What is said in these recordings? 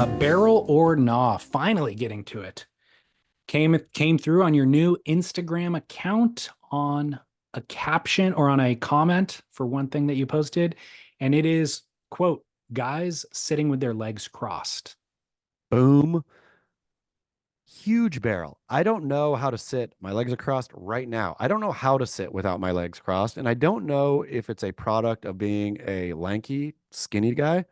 Barrel or Gnaw, finally getting to it. Came through on your new Instagram account on a caption or on a comment for one thing that you posted, and it is, quote, guys sitting with their legs crossed. Boom. Huge barrel. I don't know how to sit. My legs are crossed right now. I don't know how to sit without my legs crossed. And I don't know if it's a product of being a lanky, skinny guy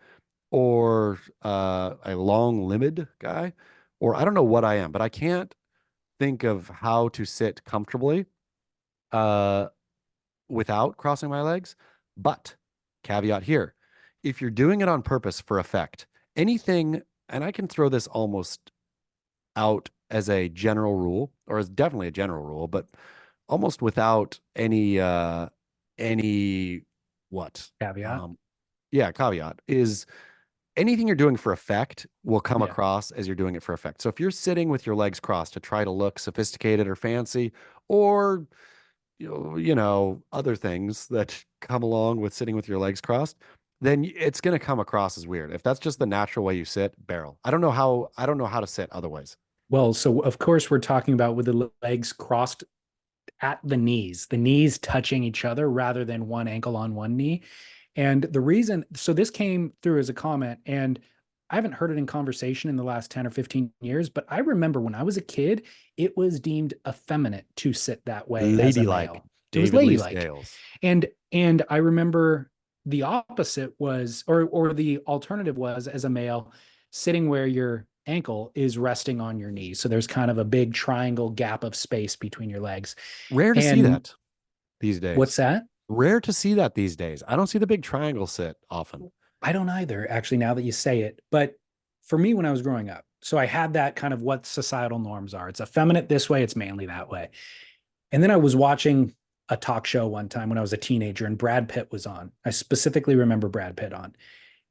or a long-limbed guy, or I don't know what I am, but I can't think of how to sit comfortably uh, without crossing my legs. But caveat here, if you're doing it on purpose for effect, anything, and I can throw this almost out as a general rule, or as definitely a general rule, but almost without any what Caveat. um yeah, caveat is anything you're doing for effect will come Yeah. across as you're doing it for effect. So if you're sitting with your legs crossed to try to look sophisticated or fancy, or other things that come along with sitting with your legs crossed, then it's going to come across as weird. If that's just the natural way you sit, barrel. I don't know how to sit otherwise. Well, so of course we're talking about with the legs crossed at the knees touching each other rather than one ankle on one knee. And the reason, so this came through as a comment, and I haven't heard it in conversation in the last 10 or 15 years, but I remember when I was a kid, it was deemed effeminate to sit that way as a Ladylike, male. It was David Lee ladylike. Scales. And I remember the opposite was, or the alternative was as a male, sitting where your ankle is resting on your knee. So there's kind of a big triangle gap of space between your legs. Rare to see And that these what's days. that? Rare to see that these days. I don't see the big triangle sit often. I don't either, actually, now that you say it. But for me, when I was growing up, so I had that kind of what societal norms are. It's effeminate this way, it's manly that way. And then I was watching a talk show one time when I was a teenager, and Brad Pitt was on. I specifically remember Brad Pitt on.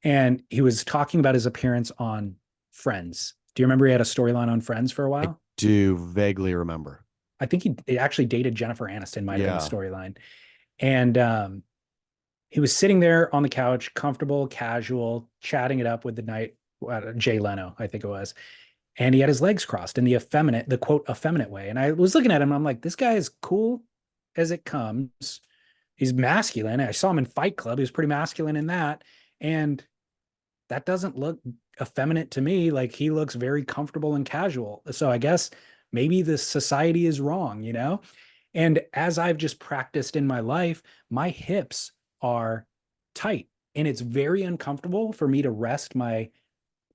And he was talking about his appearance on Friends. Do you remember he had a storyline on Friends for a I while? do vaguely remember. I think he actually dated Jennifer Aniston, might have been the Yeah. storyline. And he was sitting there on the couch, comfortable, casual, chatting it up with the night Jay Leno, I think it was. And he had his legs crossed in the quote, effeminate way. And I was looking at him, I'm like, this guy is cool as it comes. He's masculine. I saw him in Fight Club. He was pretty masculine in that. And that doesn't look effeminate to me. Like he looks very comfortable and casual. So I guess maybe the society is wrong, you know? And as I've just practiced in my life, my hips are tight and it's very uncomfortable for me to rest my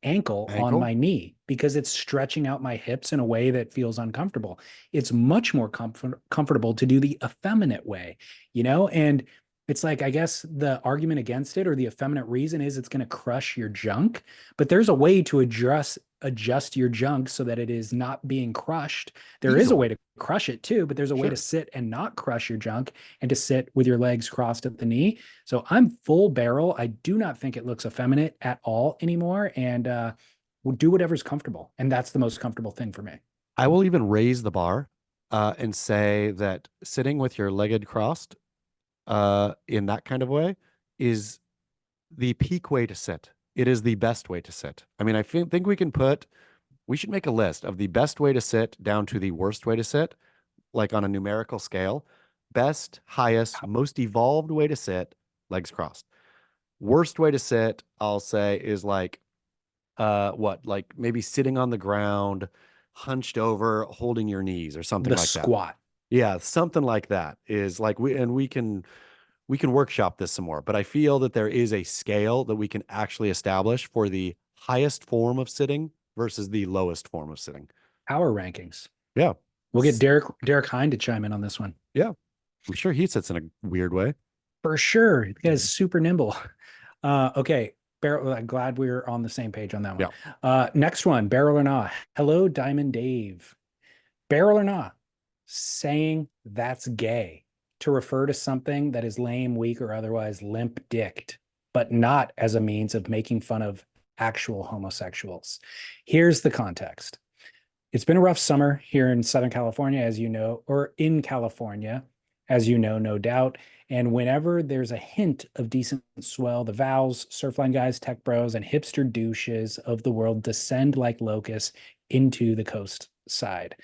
ankle on Ankle? my knee because it's stretching out my hips in a way that feels uncomfortable. It's much more comfortable to do the effeminate way, you know? And it's like, I guess the argument against it or the effeminate reason is it's going to crush your junk, but there's a way to adjust your junk so that it is not being crushed. There is a way Easily. to crush it too, but there's a way to Sure. sit and not crush your junk and to sit with your legs crossed at the knee. So I'm full barrel. I do not think it looks effeminate at all anymore. And will do whatever's comfortable. And that's the most comfortable thing for me. I will even raise the bar and say that sitting with your legged crossed in that kind of way is the peak way to sit. It is the best way to sit. I mean, think we should make a list of the best way to sit down to the worst way to sit, like on a numerical scale. Best, highest, most evolved way to sit, legs crossed. Worst way to sit, I'll say, is like like maybe sitting on the ground, hunched over, holding your knees or something The like that. squat. Yeah, something like that is like we can workshop this some more, but I feel that there is a scale that we can actually establish for the highest form of sitting versus the lowest form of sitting. Power rankings. Yeah. We'll get S- Derek Hine to chime in on this one. Yeah. I'm sure he sits in a weird way. For sure. The guy's Mhm. super nimble. Okay. Barrel, I'm glad we're on the same page on that one. Yeah. Next one, barrel or not. Hello, Diamond Dave. Barrel or not, saying that's gay to refer to something that is lame, weak, or otherwise limp dicked, but not as a means of making fun of actual homosexuals. Here's the context. It's been a rough summer here in Southern California, as you know, or in California. as you know, no doubt. And whenever there's a hint of decent swell, the Vows, Surfline guys, tech bros, and hipster douches of the world descend like locusts into the coast side.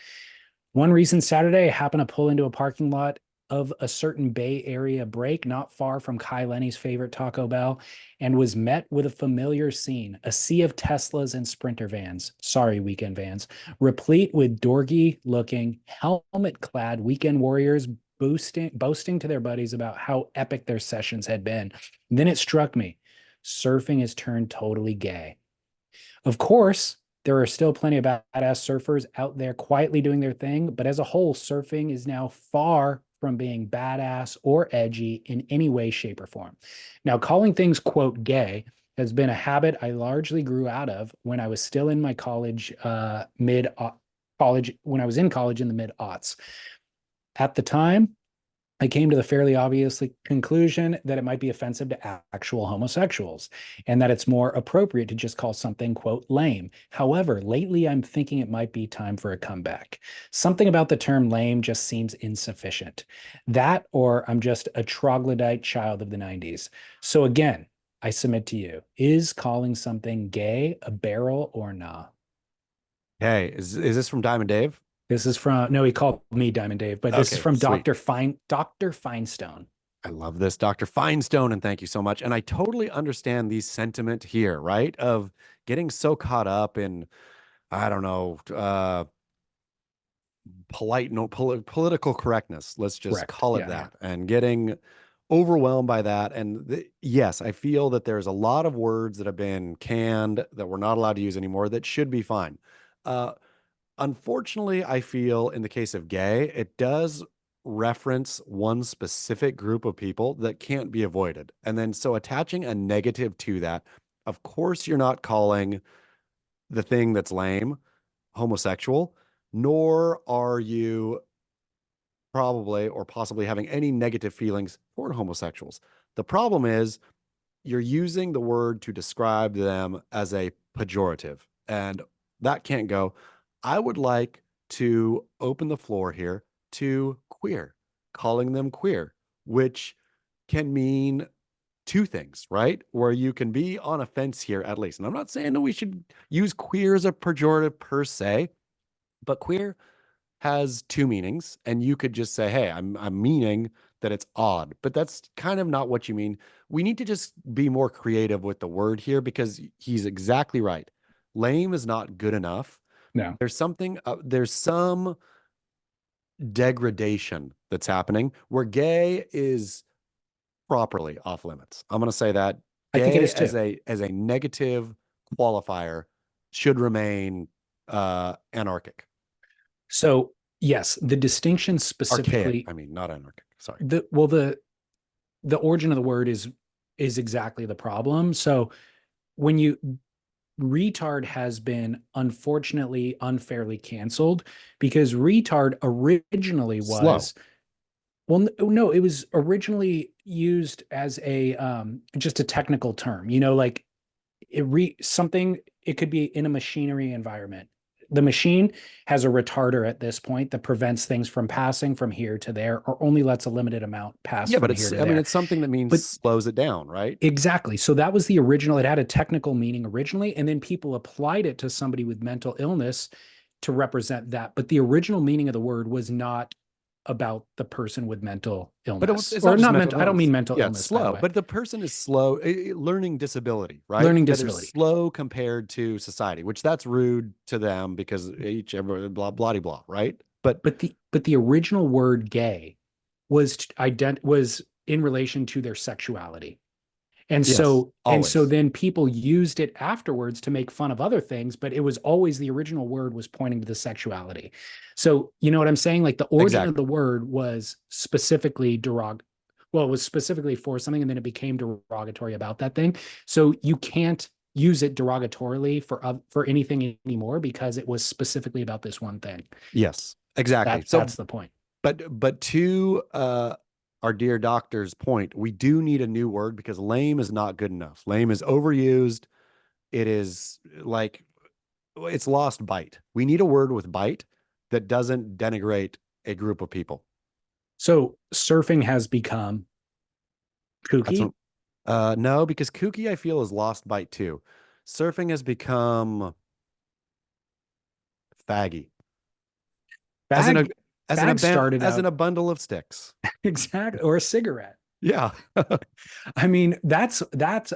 One recent Saturday, I happened to pull into a parking lot of a certain Bay Area break not far from Kai Lenny's favorite Taco Bell and was met with a familiar scene, a sea of Teslas and Sprinter vans, sorry, weekend vans, replete with dorky looking, helmet clad weekend warriors boasting to their buddies about how epic their sessions had been. And then it struck me surfing has turned totally gay. Of course, there are still plenty of badass surfers out there quietly doing their thing, but as a whole, surfing is now far from being badass or edgy in any way, shape, or form. Now, calling things, quote, gay has been a habit I largely grew out of when I was still in my college, when I was in college in the mid aughts. At the time, I came to the fairly obvious conclusion that it might be offensive to actual homosexuals and that it's more appropriate to just call something, quote, lame. However, lately I'm thinking it might be time for a comeback. Something about the term lame just seems insufficient. That, or I'm just a troglodyte child of the 90s. So again, I submit to you, is calling something gay a barrel or nah? Hey, is this from Diamond Dave? This is from, no, he called me Diamond Dave, but this is Okay, from sweet. Dr. Finestone. I love this, Dr. Finestone, and thank you so much. And I totally understand the sentiment here, right? Of getting so caught up in, I don't know, polite, no, political correctness. Let's just Correct. call it Yeah, yeah. that, and getting overwhelmed by that. And yes, I feel that there's a lot of words that have been canned that we're not allowed to use anymore that should be fine. Uh, Unfortunately, I feel in the case of gay, it does reference one specific group of people that can't be avoided. And then so attaching a negative to that, of course, you're not calling the thing that's lame homosexual, nor are you probably or possibly having any negative feelings toward homosexuals. The problem is you're using the word to describe them as a pejorative, and that can't go. I would like to open the floor here to queer, calling them queer, which can mean two things, right? Where you can be on a fence here at least. And I'm not saying that we should use queer as a pejorative per se, but queer has two meanings, and you could just say, "Hey, I'm meaning that it's odd," but that's kind of not what you mean. We need to just be more creative with the word here because he's exactly right. Lame is not good enough. No. There's some degradation that's happening where gay is properly off limits. I'm going to say that I think it gay is too. as a negative qualifier should remain anarchic, So yes, the distinction archaic. specifically, I mean, not anarchic. Sorry. the origin of the word is exactly the problem. So when you retard has been unfortunately unfairly canceled because retard originally Slow. was, well, no, it was originally used as a just a technical term, like something, it could be in a machinery environment. The machine has a retarder at this point that prevents things from passing from here to there or only lets a limited amount pass Yeah, but from here it's, to I mean, there. it's something that means But slows it down, right? exactly. So that was the original. It had a technical meaning originally, and then people applied it to somebody with mental illness to represent that. But the original meaning of the word was not about the person with mental But illness it's or not just not mental mental. I don't illness. mean mental Yeah, it's illness, by the slow, way. but the person is slow, learning disability, right? Learning That is disability. slow compared to society, which that's rude to them because each, blah, blah, blah, right? But But the original word gay was in relation to their sexuality. And yes, so always. then people used it afterwards to make fun of other things, but it was always the original word was pointing to the sexuality. So you know what I'm saying? Like the origin of Exactly. the word was specifically well, it was specifically for something, and then it became derogatory about that thing. So you can't use it derogatorily for anything anymore because it was specifically about this one thing. Yes, exactly. That's the point. But to our dear doctor's point, we do need a new word because lame is not good enough. Lame is overused. It is like it's lost bite. We need a word with bite that doesn't denigrate a group of people. So surfing has become That's kooky, what, no, because kooky I feel is lost bite too. Surfing has become faggy, as in a bag bag started as in out a bundle of sticks. exactly, or a cigarette. Yeah, I mean, that's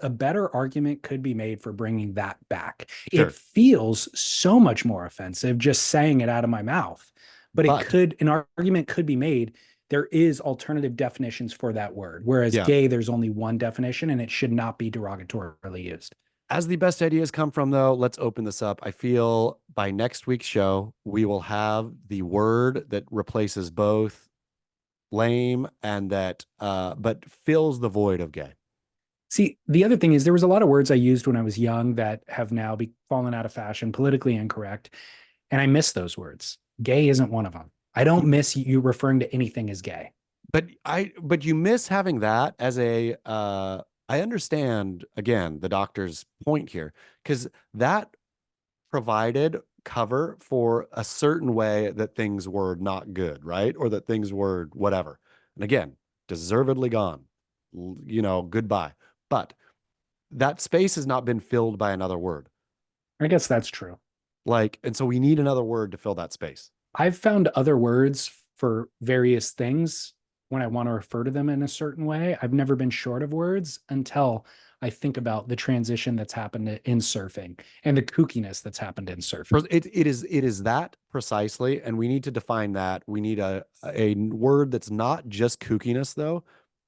a better argument could be made for bringing that back. It sure. feels so much more offensive just saying it out of my mouth, but But an argument could be made. There is alternative definitions for that word, whereas yeah, gay, there's only one definition, and it should not be derogatorily used. as the best ideas come from, though, let's open this up. I feel by next week's show, we will have the word that replaces both lame and that, but fills the void of gay. See, the other thing is there was a lot of words I used when I was young that have now fallen out of fashion, politically incorrect, and I miss those words. Gay isn't one of them. I don't miss you referring to anything as gay. But you miss having that as a, I understand again the doctor's point here, because that provided cover for a certain way that things were not good, right? Or that things were whatever. And again, deservedly gone. Goodbye. But that space has not been filled by another word. I guess that's true. Like, and so we need another word to fill that space. I've found other words for various things when I want to refer to them in a certain way. I've never been short of words until I think about the transition that's happened in surfing and the kookiness that's happened in surfing. It is that precisely, and we need to define that. We need a word that's not just kookiness, though.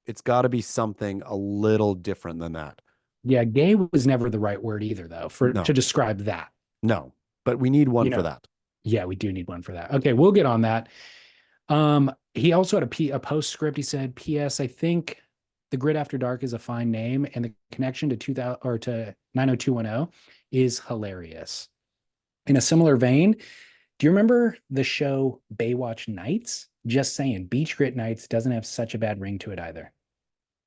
It's got to be something a little different than that. Yeah, gay was never the right word either, though, for to No, describe that. no, but we need You one for know, that. yeah, we do need one for that. Okay, we'll get on that. He also had a postscript. He said, "P.S. I think the Grid After Dark is a fine name, and the connection to 2000 or to 90210 is hilarious." In a similar vein, do you remember the show Baywatch Nights? Just saying, Beach Grit Nights doesn't have such a bad ring to it either.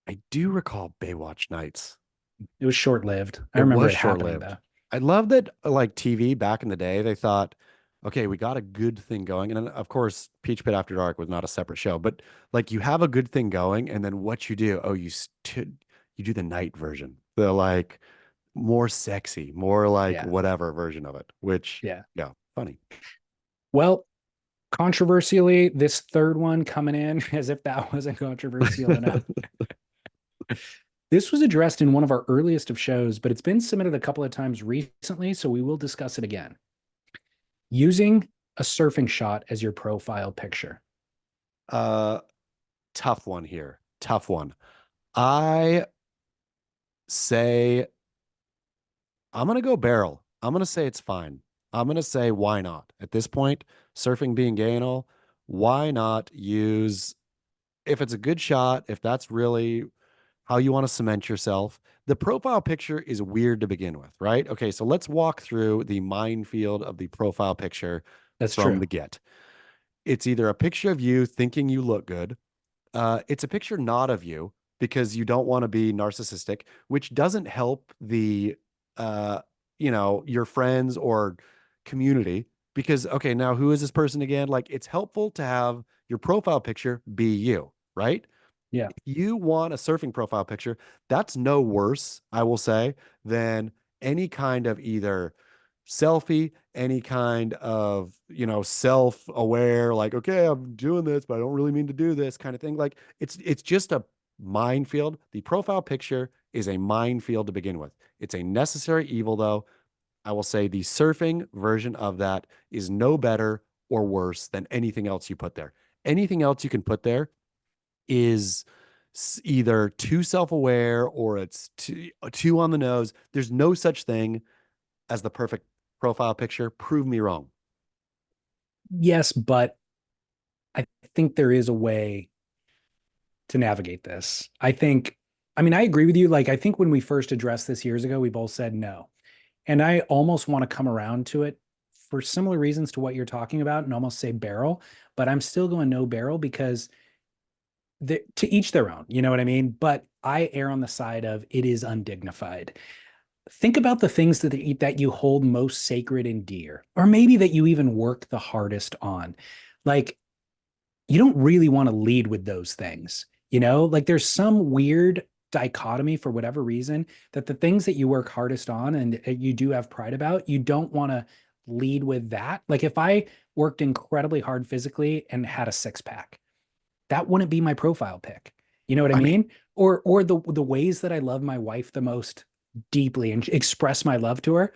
I do recall Baywatch Nights. It was short lived. I It remember was it happening short-lived. though. I love that, like TV back in the day, they thought, okay, we got a good thing going. And then, of course, Peach Pit After Dark was not a separate show, but like you have a good thing going, and then what you do, oh, you do the night version, the like more sexy, more like Yeah, whatever version of it, which, yeah. yeah, funny. Well, controversially, this third one coming in as if that wasn't controversial enough. This was addressed in one of our earliest of shows, but it's been submitted a couple of times recently, so we will discuss it again. Using a surfing shot as your profile picture. Uh, Tough one here. Tough one. I say I'm gonna go barrel. I'm gonna say it's fine. I'm gonna say why not? At this point, surfing being gay and all, why not use if it's a good shot, if that's really how you want to cement yourself. The profile picture is weird to begin with, right? Okay, so let's walk through the minefield of the profile picture That's from true. the get. It's either a picture of you thinking you look good, it's a picture not of you because you don't want to be narcissistic, which doesn't help the uh, your friends or community because okay, now who is this person again? Like it's helpful to have your profile picture be you, right? Yeah. If you want a surfing profile picture, that's no worse, I will say, than any kind of either selfie, any kind of, self-aware, like, okay, I'm doing this, but I don't really mean to do this kind of thing. Like it's just a minefield. The profile picture is a minefield to begin with. It's a necessary evil, though. I will say the surfing version of that is no better or worse than anything else you put there. Anything else you can put there is either too self-aware or it's too on the nose. There's no such thing as the perfect profile picture. Prove me wrong. Yes, but I think there is a way to navigate this. I mean, I agree with you. Like, I think when we first addressed this years ago, we both said no. And I almost want to come around to it for similar reasons to what you're talking about and almost say barrel, but I'm still going no barrel because to each their own, you know what I mean? But I err on the side of it is undignified. Think about the things that you hold most sacred and dear, or maybe that you even work the hardest on. Like you don't really want to lead with those things. You know, like there's some weird dichotomy for whatever reason that the things that you work hardest on and you do have pride about, you don't want to lead with that. Like if I worked incredibly hard physically and had a six pack, that wouldn't be my profile pic. You know what I I mean, mean? Or the ways that I love my wife the most deeply and express my love to her,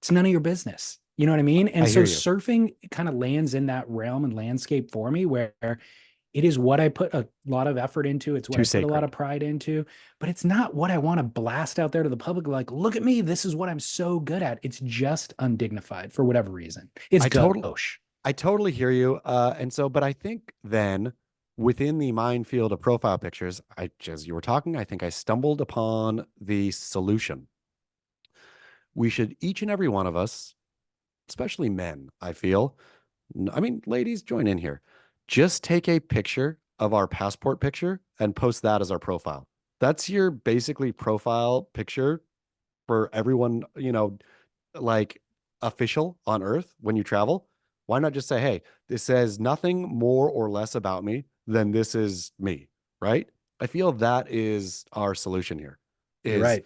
it's none of your business. You know what I mean? And I so hear you. surfing kind of lands in that realm and landscape for me where it is what I put a lot of effort into. It's what Too I put a lot sacred. of pride into, but it's not what I want to blast out there to the public. Like, look at me. This is what I'm so good at. It's just undignified for whatever reason. It's I totally gauche. I totally hear you. And so, but I think then within the minefield of profile pictures, as you were talking, I think I stumbled upon the solution. We should each and every one of us, especially men, I feel, I mean, ladies, join in here. Just take a picture of our passport picture and post that as our profile. That's your basically profile picture for everyone, like official on earth when you travel. Why not just say, hey, this says nothing more or less about me than this is me, right? I feel that is our solution here You're is right.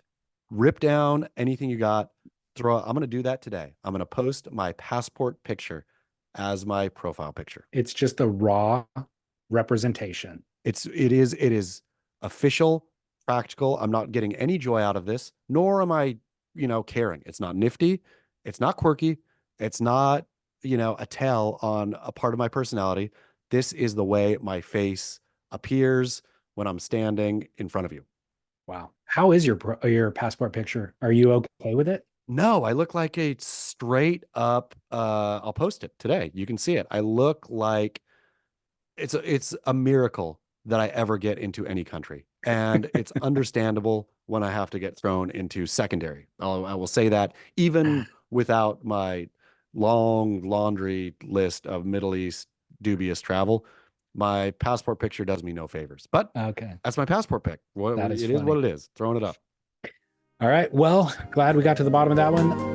rip down anything you got, I'm going to do that today. I'm going to post my passport picture as my profile picture. It's just the raw representation. It is official, practical. I'm not getting any joy out of this, nor am I, caring. It's not nifty, it's not quirky, it's not, a tell on a part of my personality. This is the way my face appears when I'm standing in front of you. Wow. How is your passport picture? Are you okay with it? No, I look like a straight up I'll post it today. You can see it. I look like it's a miracle that I ever get into any country. And it's understandable when I have to get thrown into secondary. I will say that even without my long laundry list of Middle East dubious travel, my passport picture does me no favors. But Okay. that's my passport pic. That is It is what funny. it is. Throwing it up. All right. Well, glad we got to the bottom of that one.